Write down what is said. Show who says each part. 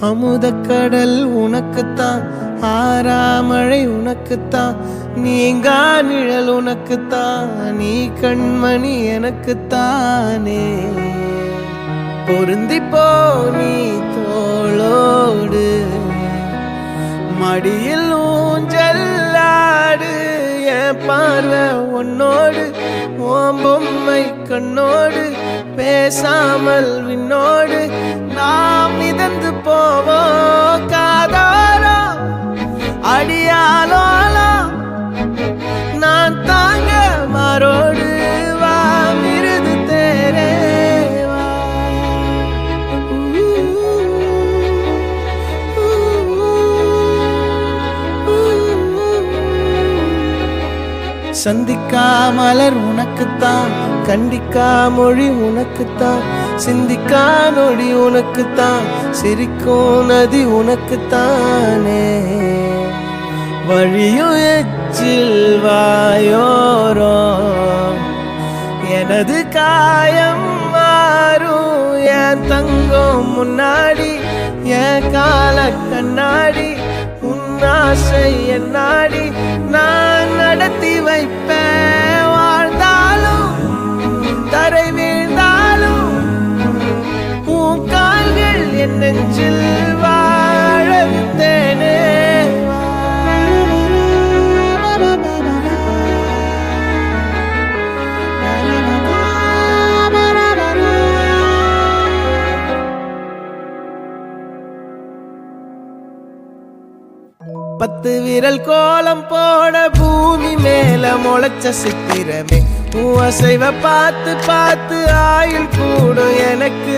Speaker 1: அமுதக்கடல் உனக்குத்தான், ஆறாமழை உனக்குத்தான், நீங்கா நிழல் உனக்குத்தான், நீ கண்மணி எனக்குத்தானே. பொருந்திப்போ நீ தோளோடு, மடியில் ஊஞ்சல்லாடு, என் பார்வை உன்னோடு, ஓம் பொம்மை கண்ணோடு, பேசாமல் விண்ணோடு நாம் மிதந்து போவோம் காதாரோ அடியாலோலோ. நான் தாங்க மாறோடு வா மிருது தேரே வா. சந்திக்கா மலர் உனக்குத்தான், கண்டிக்கா மொழி உனக்குத்தான், சிந்திக்கா நொடி உனக்குத்தான், சிரிக்கும் நதி உனக்குத்தானே. வழியும் எச்சில் வாயோரோ எனது காயம் மாறும், என் தங்கம் முன்னாடி என் கால கண்ணாடி, உன்னாசை என்னாடி நான் நடத்தி வைப்பேன். வாழ்ந்தாலும் தரை வீழ்ந்தாலும் உன் கால்கள் என் நெஞ்சில் வாழ விட்டேனே. பத்து விரல் கோலம் போட பூமி மேல முளைச்ச சித்திரமே, உன் அசைவ பார்த்து பார்த்து ஆயுள் கூடும் எனக்கு.